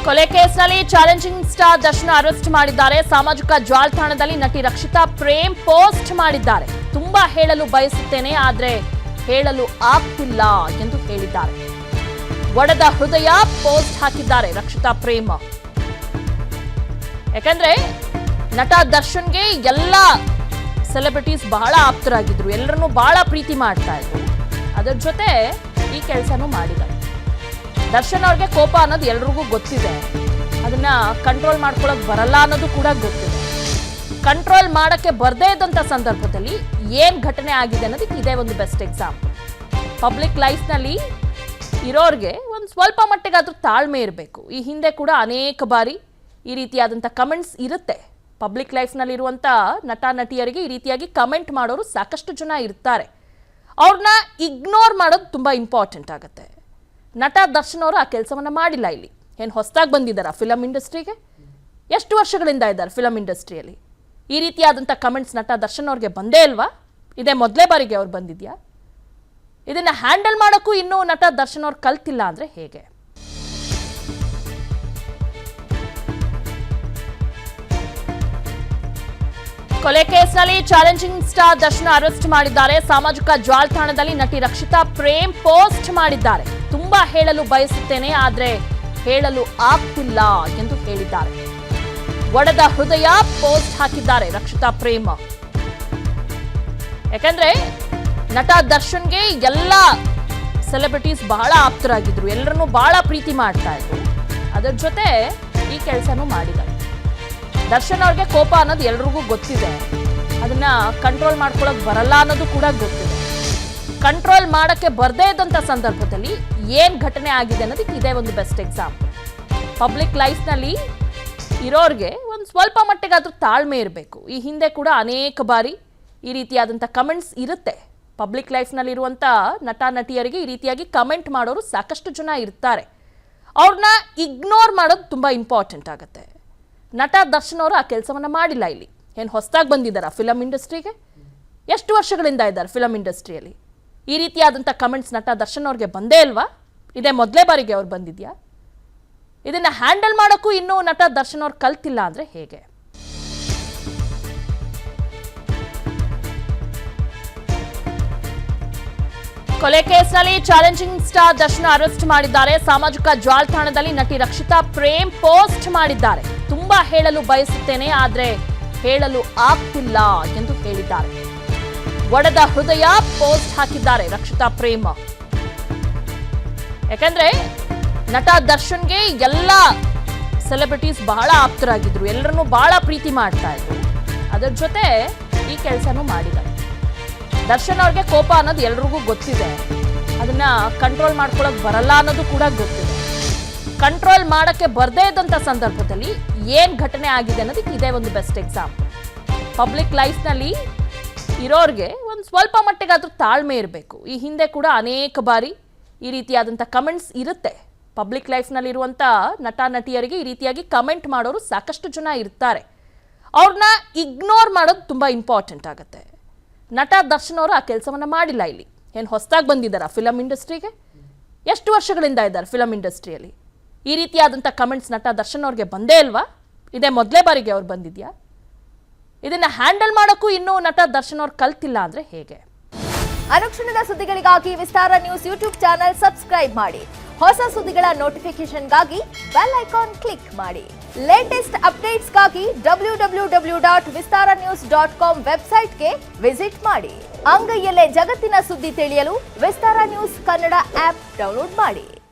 ಕೊಲೆ ಕೇಸ್ನಲ್ಲಿ challenging star Darshan arrest ಮಾಡಿದ್ದಾರೆ. ಸಾಮಾಜಿಕ ಜಾಲತಾಣದಲ್ಲಿ ನಟಿ ರಕ್ಷಿತಾ ಪ್ರೇಮ್ ಪೋಸ್ಟ್ ಮಾಡಿದ್ದಾರೆ. ತುಂಬಾ ಹೇಳಲು ಬಯಸುತ್ತೇನೆ, ಆದ್ರೆ ಹೇಳಲು ಆಗ್ತಿಲ್ಲ ಎಂದು ಹೇಳಿದ್ದಾರೆ. ಒಡೆದ ಹೃದಯ ಪೋಸ್ಟ್ ಹಾಕಿದ್ದಾರೆ ರಕ್ಷಿತಾ ಪ್ರೇಮ್. ಯಾಕಂದ್ರೆ ನಟ ದರ್ಶನ್ಗೆ ಎಲ್ಲ ಸೆಲೆಬ್ರಿಟೀಸ್ ಬಹಳ ಆಪ್ತರಾಗಿದ್ರು, ಎಲ್ಲರನ್ನೂ ಬಹಳ ಪ್ರೀತಿ ಮಾಡ್ತಾ ಇದ್ರು. ಅದರ ಜೊತೆ ಈ ಕೆಲಸನೂ ಮಾಡಿದ್ದಾರೆ. ದರ್ಶನ್ ಅವ್ರಿಗೆ ಕೋಪ ಅನ್ನೋದು ಎಲ್ರಿಗೂ ಗೊತ್ತಿದೆ, ಅದನ್ನ ಕಂಟ್ರೋಲ್ ಮಾಡ್ಕೊಳಕ್ ಬರಲ್ಲ ಅನ್ನೋದು ಕೂಡ ಗೊತ್ತಿದೆ. ಕಂಟ್ರೋಲ್ ಮಾಡಕ್ಕೆ ಬರ್ದೇ ಇದ್ದಂತ ಸಂದರ್ಭದಲ್ಲಿ ಏನ್ ಘಟನೆ ಆಗಿದೆ ಅನ್ನೋದಕ್ಕೆ ಇದೇ ಒಂದು ಬೆಸ್ಟ್ ಎಕ್ಸಾಂಪಲ್. ಪಬ್ಲಿಕ್ ಲೈಫ್ ನಲ್ಲಿ ಇರೋರ್ಗೆ ಒಂದು ಸ್ವಲ್ಪ ಮಟ್ಟಿಗಾದ್ರೂ ತಾಳ್ಮೆ ಇರಬೇಕು. ಈ ಹಿಂದೆ ಕೂಡ ಅನೇಕ ಬಾರಿ ಈ ರೀತಿಯಾದಂಥ ಕಮೆಂಟ್ಸ್ ಇರುತ್ತೆ. ಪಬ್ಲಿಕ್ ಲೈಫ್ನಲ್ಲಿ ಇರುವಂಥ ನಟ ನಟಿಯರಿಗೆ ಈ ರೀತಿಯಾಗಿ ಕಮೆಂಟ್ ಮಾಡೋರು ಸಾಕಷ್ಟು ಜನ ಇರ್ತಾರೆ. ಅವ್ರನ್ನ ಇಗ್ನೋರ್ ಮಾಡೋದು ತುಂಬ ಇಂಪಾರ್ಟೆಂಟ್ ಆಗುತ್ತೆ. ನಟ ದರ್ಶನ್ ಅವರು ಆ ಕೆಲಸವನ್ನು ಮಾಡಿಲ್ಲ. ಇಲ್ಲಿ ಏನು ಹೊಸದಾಗಿ ಬಂದಿದ್ದಾರಾ ಫಿಲಮ್ ಇಂಡಸ್ಟ್ರಿಗೆ? ಎಷ್ಟು ವರ್ಷಗಳಿಂದ ಇದ್ದಾರೆ ಫಿಲಮ್ ಇಂಡಸ್ಟ್ರಿಯಲ್ಲಿ? ಈ ರೀತಿಯಾದಂಥ ಕಮೆಂಟ್ಸ್ ನಟ ದರ್ಶನ್ ಅವ್ರಿಗೆ ಬಂದೇ ಇಲ್ವಾ? ಇದೇ ಮೊದಲೇ ಬಾರಿಗೆ ಅವ್ರು ಬಂದಿದ್ಯಾ? ಇದನ್ನು ಹ್ಯಾಂಡಲ್ ಮಾಡೋಕ್ಕೂ ಇನ್ನೂ ನಟ ದರ್ಶನ್ ಅವ್ರು ಕಲ್ತಿಲ್ಲ ಅಂದರೆ ಹೇಗೆ? ಕೊಲೆ ಕೇಸ್ನಲ್ಲಿ ಚಾಲೆಂಜಿಂಗ್ ಸ್ಟಾರ್ ದರ್ಶನ್ ಅರೆಸ್ಟ್ ಮಾಡಿದ್ದಾರೆ. ಸಾಮಾಜಿಕ ಜಾಲತಾಣದಲ್ಲಿ ನಟಿ ರಕ್ಷಿತಾ ಪ್ರೇಮ್ ಪೋಸ್ಟ್ ಮಾಡಿದ್ದಾರೆ. ತುಂಬಾ ಹೇಳಲು ಬಯಸುತ್ತೇನೆ, ಆದ್ರೆ ಹೇಳಲು ಆಗ್ತಿಲ್ಲ ಎಂದು ಹೇಳಿದ್ದಾರೆ. ಒಡೆದ ಹೃದಯ ಪೋಸ್ಟ್ ಹಾಕಿದ್ದಾರೆ ರಕ್ಷಿತಾ ಪ್ರೇಮ್. ಯಾಕಂದ್ರೆ ನಟ ದರ್ಶನ್ಗೆ ಎಲ್ಲ ಸೆಲೆಬ್ರಿಟೀಸ್ ಬಹಳ ಆಪ್ತರಾಗಿದ್ರು, ಎಲ್ಲರನ್ನೂ ಬಹಳ ಪ್ರೀತಿ ಮಾಡ್ತಾ ಇದ್ರು. ಅದರ ಜೊತೆ ಈ ಕೆಲಸನೂ ಮಾಡಿದ್ದಾರೆ. ದರ್ಶನ್ ಅವ್ರಿಗೆ ಕೋಪ ಅನ್ನೋದು ಎಲ್ರಿಗೂ ಗೊತ್ತಿದೆ, ಅದನ್ನ ಕಂಟ್ರೋಲ್ ಮಾಡ್ಕೊಳಕ್ ಬರಲ್ಲ ಅನ್ನೋದು ಕೂಡ ಗೊತ್ತಿದೆ. ಕಂಟ್ರೋಲ್ ಮಾಡಕ್ಕೆ ಬರ್ದೇ ಇದ್ದಂಥ ಸಂದರ್ಭದಲ್ಲಿ ಏನ್ ಘಟನೆ ಆಗಿದೆ ಅನ್ನೋದಕ್ಕೆ ಇದೇ ಒಂದು ಬೆಸ್ಟ್ ಎಕ್ಸಾಂಪಲ್. ಪಬ್ಲಿಕ್ ಲೈಫ್ನಲ್ಲಿ ಇರೋರ್ಗೆ ಒಂದು ಸ್ವಲ್ಪ ಮಟ್ಟಿಗಾದ್ರೂ ತಾಳ್ಮೆ ಇರಬೇಕು. ಈ ಹಿಂದೆ ಕೂಡ ಅನೇಕ ಬಾರಿ ಈ ರೀತಿಯಾದಂಥ ಕಮೆಂಟ್ಸ್ ಇರುತ್ತೆ. ಪಬ್ಲಿಕ್ ಲೈಫ್ನಲ್ಲಿ ಇರುವಂಥ ನಟ ನಟಿಯರಿಗೆ ಈ ರೀತಿಯಾಗಿ ಕಮೆಂಟ್ ಮಾಡೋರು ಸಾಕಷ್ಟು ಜನ ಇರ್ತಾರೆ. ಅವ್ರನ್ನ ಇಗ್ನೋರ್ ಮಾಡೋದು ತುಂಬ ಇಂಪಾರ್ಟೆಂಟ್ ಆಗುತ್ತೆ. ನಟ ದರ್ಶನ್ ಅವರು ಆ ಕೆಲಸವನ್ನು ಮಾಡಿಲ್ಲ. ಇಲ್ಲಿ ಏನು ಹೊಸದಾಗಿ ಬಂದಿದ್ದಾರಾ ಫಿಲಮ್ ಇಂಡಸ್ಟ್ರಿಗೆ? ಎಷ್ಟು ವರ್ಷಗಳಿಂದ ಇದ್ದಾರೆ ಫಿಲಮ್ ಇಂಡಸ್ಟ್ರಿಯಲ್ಲಿ? ಈ ರೀತಿಯಾದಂಥ ಕಮೆಂಟ್ಸ್ ನಟ ದರ್ಶನ್ ಅವ್ರಿಗೆ ಬಂದೇ ಇಲ್ವಾ? ಇದೇ ಮೊದಲೇ ಬಾರಿಗೆ ಅವ್ರು ಬಂದಿದ್ಯಾ? ಇದನ್ನು ಹ್ಯಾಂಡಲ್ ಮಾಡೋಕ್ಕೂ ಇನ್ನೂ ನಟ ದರ್ಶನ್ ಅವ್ರು ಕಲ್ತಿಲ್ಲ ಅಂದರೆ ಹೇಗೆ? ಕೊಲೆ ಕೇಸ್ನಲ್ಲಿ ಚಾಲೆಂಜಿಂಗ್ ಸ್ಟಾರ್ ದರ್ಶನ್ ಅರೆಸ್ಟ್ ಮಾಡಿದ್ದಾರೆ. ಸಾಮಾಜಿಕ ಜಾಲತಾಣದಲ್ಲಿ ನಟಿ ರಕ್ಷಿತಾ ಪ್ರೇಮ್ ಪೋಸ್ಟ್ ಮಾಡಿದ್ದಾರೆ. ತುಂಬಾ ಹೇಳಲು ಬಯಸುತ್ತೇನೆ, ಆದ್ರೆ ಹೇಳಲು ಆಗ್ತಿಲ್ಲ ಎಂದು ಹೇಳಿದ್ದಾರೆ. ಒಡೆದ ಹೃದಯ ಪೋಸ್ಟ್ ಹಾಕಿದ್ದಾರೆ ರಕ್ಷಿತಾ ಪ್ರೇಮ್. ಯಾಕಂದ್ರೆ ನಟ ದರ್ಶನ್ಗೆ ಎಲ್ಲ ಸೆಲೆಬ್ರಿಟೀಸ್ ಬಹಳ ಆಪ್ತರಾಗಿದ್ರು, ಎಲ್ಲರನ್ನೂ ಬಹಳ ಪ್ರೀತಿ ಮಾಡ್ತಾ ಇದ್ರು. ಅದರ ಜೊತೆ ಈ ಕೆಲಸನೂ ಮಾಡಿದ್ದಾರೆ. ದರ್ಶನ್ ಅವ್ರಿಗೆ ಕೋಪ ಅನ್ನೋದು ಎಲ್ರಿಗೂ ಗೊತ್ತಿದೆ, ಅದನ್ನ ಕಂಟ್ರೋಲ್ ಮಾಡ್ಕೊಳಕ್ ಬರಲ್ಲ ಅನ್ನೋದು ಕೂಡ ಗೊತ್ತಿದೆ. ಕಂಟ್ರೋಲ್ ಮಾಡಕ್ಕೆ ಬರ್ದೇ ಇದ್ದಂಥ ಸಂದರ್ಭದಲ್ಲಿ ಏನ್ ಘಟನೆ ಆಗಿದೆ ಅನ್ನೋದಕ್ಕೆ ಇದೇ ಒಂದು ಬೆಸ್ಟ್ ಎಕ್ಸಾಂಪಲ್. ಪಬ್ಲಿಕ್ ಲೈಫ್ನಲ್ಲಿ ಇರೋರ್ಗೆ ಒಂದು ಸ್ವಲ್ಪ ಮಟ್ಟಿಗಾದ್ರೂ ತಾಳ್ಮೆ ಇರಬೇಕು. ಈ ಹಿಂದೆ ಕೂಡ ಅನೇಕ ಬಾರಿ ಈ ರೀತಿಯಾದಂಥ ಕಮೆಂಟ್ಸ್ ಇರುತ್ತೆ. ಪಬ್ಲಿಕ್ ಲೈಫ್ನಲ್ಲಿ ಇರುವಂಥ ನಟ ನಟಿಯರಿಗೆ ಈ ರೀತಿಯಾಗಿ ಕಮೆಂಟ್ ಮಾಡೋರು ಸಾಕಷ್ಟು ಜನ ಇರ್ತಾರೆ. ಅವ್ರನ್ನ ಇಗ್ನೋರ್ ಮಾಡೋದು ತುಂಬ ಇಂಪಾರ್ಟೆಂಟ್ ಆಗುತ್ತೆ. ನಟ ದರ್ಶನ್ ಅವರು ಆ ಕೆಲಸವನ್ನು ಮಾಡಿಲ್ಲ. ಇಲ್ಲಿ ಏನು ಹೊಸದಾಗಿ ಬಂದಿದ್ದಾರಾ ಫಿಲಮ್ ಇಂಡಸ್ಟ್ರಿಗೆ? ಎಷ್ಟು ವರ್ಷಗಳಿಂದ ಇದ್ದಾರೆ ಫಿಲಮ್ ಇಂಡಸ್ಟ್ರಿಯಲ್ಲಿ? ಈ ರೀತಿಯಾದಂಥ ಕಮೆಂಟ್ಸ್ ನಟ ದರ್ಶನ್ ಅವ್ರಿಗೆ ಬಂದೇ ಇಲ್ವಾ? ಇದೇ ಮೊದಲೇ ಬಾರಿಗೆ ಅವ್ರು ಬಂದಿದ್ಯಾ? ಇದನ್ನು ಹ್ಯಾಂಡಲ್ ಮಾಡೋಕ್ಕೂ ಇನ್ನೂ ನಟ ದರ್ಶನ್ ಅವ್ರು ಕಲ್ತಿಲ್ಲ ಅಂದರೆ ಹೇಗೆ? ಅನುಕ್ಷಣದ ಸುದ್ದಿಗಳಿಗಾಗಿ ವಿಸ್ತಾರ ನ್ಯೂಸ್ ಯೂಟ್ಯೂಬ್ ಚಾನೆಲ್ ಸಬ್ಸ್ಕ್ರೈಬ್ ಮಾಡಿ. ಹೊಸ ಸುದ್ದಿಗಳ ನೋಟಿಫಿಕೇಶನ್ಗಾಗಿ ಬೆಲ್ ಐಕಾನ್ ಕ್ಲಿಕ್ ಮಾಡಿ. ಲೇಟೆಸ್ಟ್ ಅಪ್ಡೇಟ್ಸ್ಗಾಗಿ www.vistaranews.com ವೆಬ್ಸೈಟ್ಗೆ ವಿಸಿಟ್ ಮಾಡಿ. ಅಂಗೈಯಲ್ಲೇ ಜಗತ್ತಿನ ಸುದ್ದಿ ತಿಳಿಯಲು ವಿಸ್ತಾರ ನ್ಯೂಸ್ ಕನ್ನಡ ಆಪ್ ಡೌನ್ಲೋಡ್ ಮಾಡಿ.